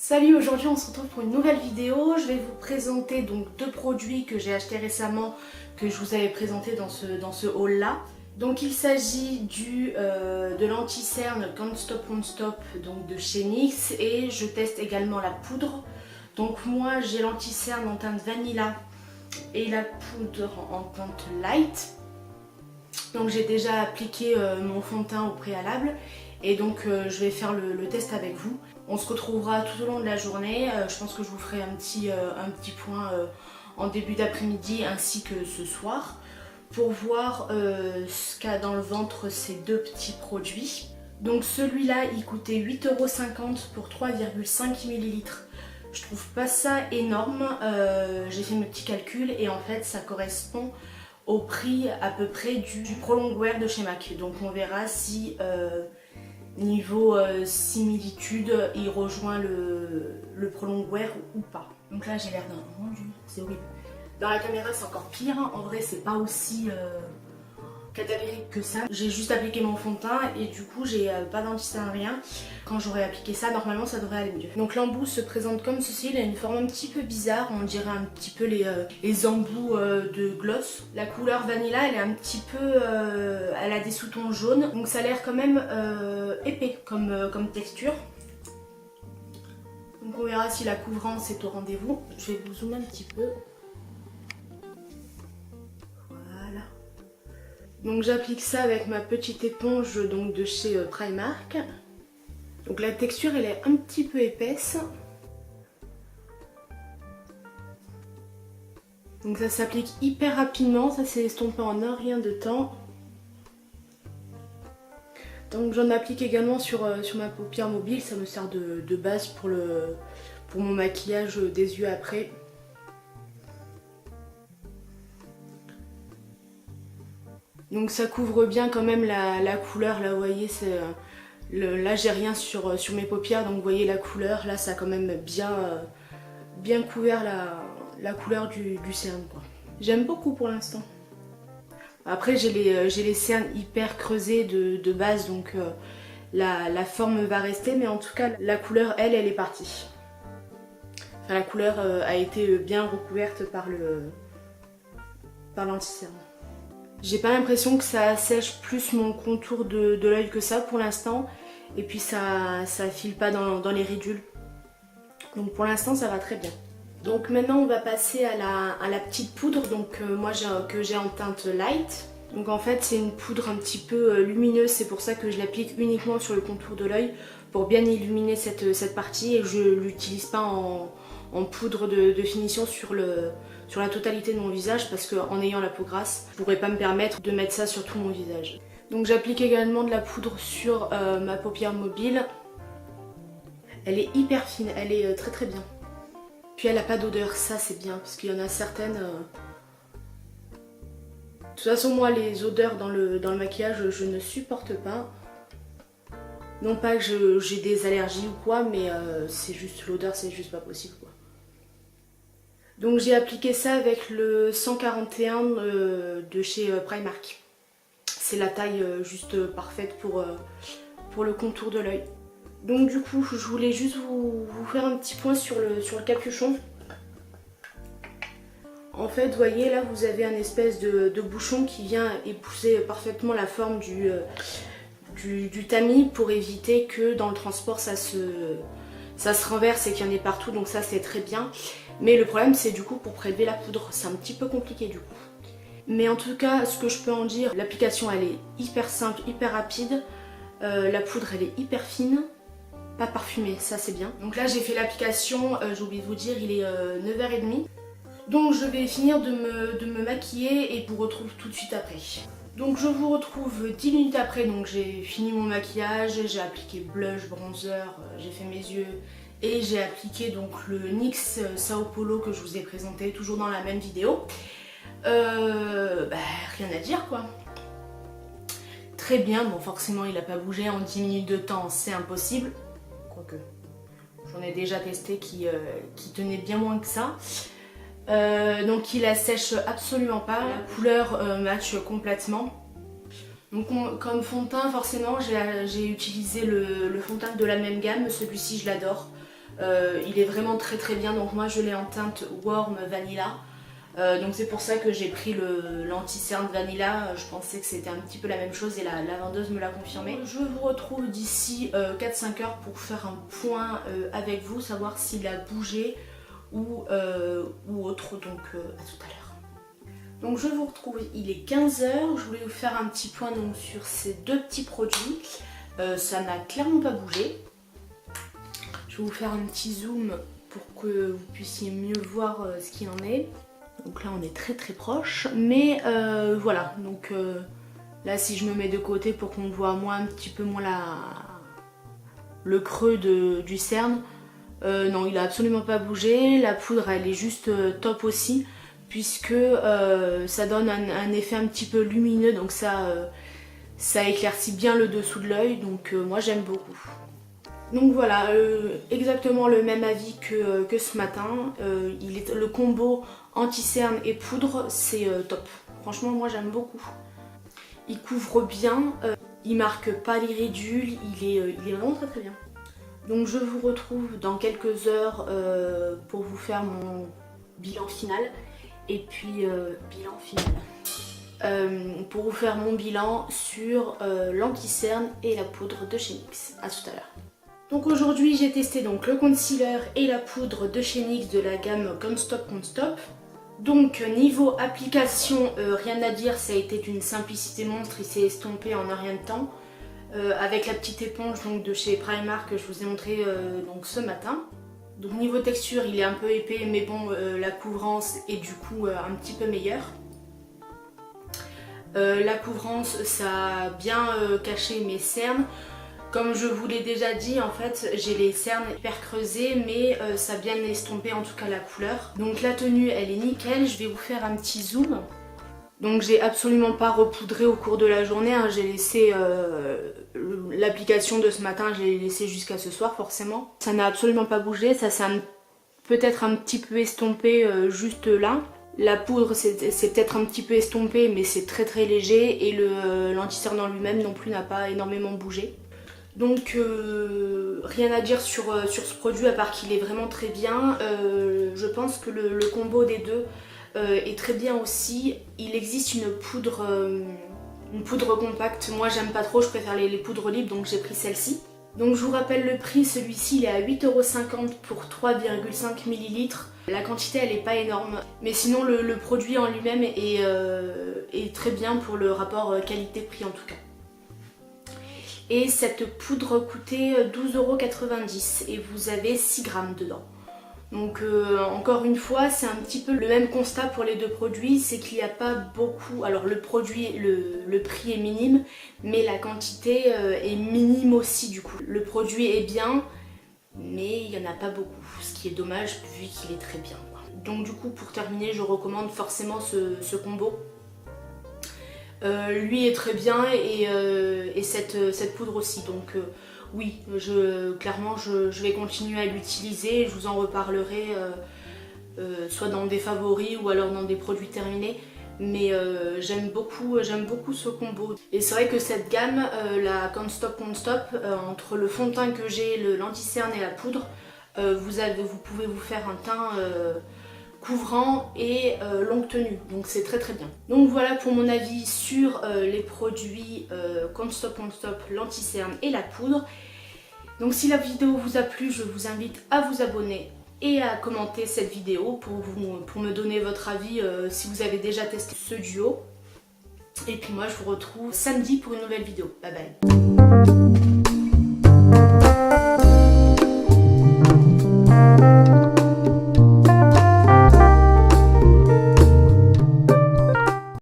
Salut, aujourd'hui on se retrouve pour une nouvelle vidéo. Je vais vous présenter donc deux produits que j'ai achetés récemment, que je vous avais présenté dans ce haul là. Donc il s'agit de l'anti-cerne Can't Stop Won't Stop donc de chez NYX, et je teste également la poudre. Donc moi j'ai l'anti-cerne en teinte vanilla et la poudre en teinte light. Donc j'ai déjà appliqué mon fond de teint au préalable et donc je vais faire le test avec vous. On se retrouvera tout au long de la journée. Je pense que je vous ferai un petit point en début d'après-midi ainsi que ce soir pour voir ce qu'a dans le ventre ces deux petits produits. Donc celui-là il coûtait 8,50 € pour 3,5 ml. Je trouve pas ça énorme. J'ai fait mes petits calculs et en fait ça correspond au prix à peu près du Prolongwear de chez MAC. Donc on verra si niveau similitude il rejoint le Prolongwear ou pas. Donc là j'ai l'air d'un rendu, c'est horrible. Dans la caméra c'est encore pire, en vrai c'est pas aussi cadavérique que ça. J'ai juste appliqué mon fond de teint et du coup j'ai pas d'anti-cerne rien. Quand j'aurai appliqué ça, normalement ça devrait aller mieux. Donc l'embout se présente comme ceci, il a une forme un petit peu bizarre, on dirait un petit peu les embouts de gloss. La couleur vanilla elle est un petit peu, elle a des sous-tons jaunes, donc ça a l'air quand même épais comme texture. Donc on verra si la couvrance est au rendez-vous. Je vais vous zoomer un petit peu. Donc j'applique ça avec ma petite éponge donc de chez Primark. Donc la texture elle est un petit peu épaisse. Donc ça s'applique hyper rapidement, ça s'est estompé en un rien de temps. Donc j'en applique également sur ma paupière mobile, ça me sert de base pour mon maquillage des yeux après. Donc ça couvre bien quand même la couleur, là vous voyez, là j'ai rien sur mes paupières, donc vous voyez la couleur, là ça a quand même bien couvert la couleur du cerne quoi. J'aime beaucoup pour l'instant. Après j'ai les cernes hyper creusées de base, donc la forme va rester, mais en tout cas la couleur elle est partie. Enfin, la couleur a été bien recouverte par l'anti-cerne. J'ai pas l'impression que ça assèche plus mon contour de l'œil que ça pour l'instant. Et puis ça file pas dans les ridules. Donc pour l'instant ça va très bien. Donc maintenant on va passer à la petite poudre moi que j'ai en teinte light. Donc en fait c'est une poudre un petit peu lumineuse. C'est pour ça que je l'applique uniquement sur le contour de l'œil pour bien illuminer cette partie. Et je l'utilise pas en poudre de finition sur la totalité de mon visage, parce qu'en ayant la peau grasse, je pourrais pas me permettre de mettre ça sur tout mon visage. Donc j'applique également de la poudre sur ma paupière mobile. Elle est hyper fine, elle est très très bien. Puis elle n'a pas d'odeur, ça c'est bien, parce qu'il y en a certaines... De toute façon moi les odeurs dans le maquillage je ne supporte pas. Non pas que j'ai des allergies ou quoi, mais c'est juste l'odeur, c'est juste pas possible quoi. Donc j'ai appliqué ça avec le 141 de chez Primark. C'est la taille juste parfaite pour le contour de l'œil. Donc du coup je voulais juste vous faire un petit point sur le capuchon. En fait vous voyez là vous avez un espèce de bouchon qui vient épouser parfaitement la forme du tamis pour éviter que dans le transport ça se renverse et qu'il y en ait partout, donc ça c'est très bien. Mais le problème c'est du coup pour prélever la poudre, c'est un petit peu compliqué du coup. Mais en tout cas ce que je peux en dire, l'application elle est hyper simple, hyper rapide. La poudre elle est hyper fine, pas parfumée, ça c'est bien. Donc là j'ai fait l'application, j'ai oublié de vous dire, il est 9h30. Donc je vais finir de me maquiller et je vous retrouve tout de suite après. Donc je vous retrouve 10 minutes après, donc j'ai fini mon maquillage, j'ai appliqué blush, bronzer, j'ai fait mes yeux et j'ai appliqué donc le NYX Sao Paulo que je vous ai présenté toujours dans la même vidéo. Rien à dire quoi. Très bien, bon forcément il n'a pas bougé en 10 minutes de temps, c'est impossible. Quoique, j'en ai déjà testé qui tenait bien moins que ça. Donc il assèche absolument pas, la couleur match complètement. Donc comme fond de teint forcément j'ai utilisé le fond de teint de la même gamme, celui-ci je l'adore. Il est vraiment très bien, donc moi je l'ai en teinte Warm Vanilla. Donc c'est pour ça que j'ai pris l'anti-cerne Vanilla. Je pensais que c'était un petit peu la même chose et la vendeuse me l'a confirmé. Je vous retrouve d'ici 4-5 heures pour faire un point avec vous, savoir s'il a bougé ou autre, donc à tout à l'heure. Donc je vous retrouve, il est 15 h, je voulais vous faire un petit point donc, sur ces deux petits produits. Ça n'a clairement pas bougé. Je vais vous faire un petit zoom pour que vous puissiez mieux voir ce qu'il en est. Donc là on est très proche, mais voilà, donc là si je me mets de côté pour qu'on voit un petit peu moins le creux du cerne, non il a absolument pas bougé, la poudre elle est juste top aussi, puisque ça donne un effet un petit peu lumineux, donc ça éclaircit bien le dessous de l'œil, donc moi j'aime beaucoup. Donc voilà, exactement le même avis que ce matin. Le combo anti-cerne et poudre, c'est top. Franchement, moi j'aime beaucoup. Il couvre bien, il marque pas l'iridules, il est vraiment très bien. Donc je vous retrouve dans quelques heures pour vous faire mon bilan final. Et puis, bilan final. Pour vous faire mon bilan sur l'anti-cerne et la poudre de chez NYX. A tout à l'heure. Donc aujourd'hui j'ai testé donc le concealer et la poudre de chez NYX de la gamme Can't Stop. Donc niveau application, rien à dire, ça a été d'une simplicité monstre, il s'est estompé en un rien de temps. Avec la petite éponge donc, de chez Primark que je vous ai montré donc, ce matin. Donc niveau texture il est un peu épais, mais bon la couvrance est du coup un petit peu meilleure. La couvrance ça a bien caché mes cernes. Comme je vous l'ai déjà dit, en fait, j'ai les cernes hyper creusées, mais ça a bien estompé en tout cas la couleur. Donc la tenue, elle est nickel. Je vais vous faire un petit zoom. Donc j'ai absolument pas repoudré au cours de la journée. Hein. J'ai laissé l'application de ce matin, je l'ai laissé jusqu'à ce soir forcément. Ça n'a absolument pas bougé. Ça s'est peut-être un petit peu estompé juste là. La poudre c'est peut-être un petit peu estompé, mais c'est très léger. Et l'anti-cerne en lui-même non plus n'a pas énormément bougé. Donc rien à dire sur ce produit à part qu'il est vraiment très bien. Je pense que le combo des deux est très bien aussi. Il existe une poudre compacte. Moi j'aime pas trop, je préfère les poudres libres, donc j'ai pris celle-ci. Donc je vous rappelle le prix, celui-ci il est à 8,50 € pour 3,5 ml. La quantité elle est pas énorme, mais sinon le produit en lui-même est très bien pour le rapport qualité-prix en tout cas. Et cette poudre coûtait 12,90 € et vous avez 6 grammes dedans. Donc encore une fois, c'est un petit peu le même constat pour les deux produits, c'est qu'il n'y a pas beaucoup. Alors le produit, le prix est minime, mais la quantité est minime aussi du coup. Le produit est bien, mais il n'y en a pas beaucoup, ce qui est dommage vu qu'il est très bien. Donc du coup, pour terminer, je recommande forcément ce combo. Lui est très bien et cette poudre aussi, donc oui, clairement je vais continuer à l'utiliser et je vous en reparlerai soit dans des favoris ou alors dans des produits terminés, mais j'aime beaucoup ce combo. Et c'est vrai que cette gamme, la Can't Stop, entre le fond de teint que j'ai, l'anti-cerne et la poudre, vous pouvez vous faire un teint couvrant et longue tenue, donc c'est très bien. Donc voilà pour mon avis sur les produits Can't Stop, l'anti-cerne et la poudre. Donc si la vidéo vous a plu, je vous invite à vous abonner et à commenter cette vidéo pour me donner votre avis si vous avez déjà testé ce duo. Et puis moi je vous retrouve samedi pour une nouvelle vidéo. Bye bye.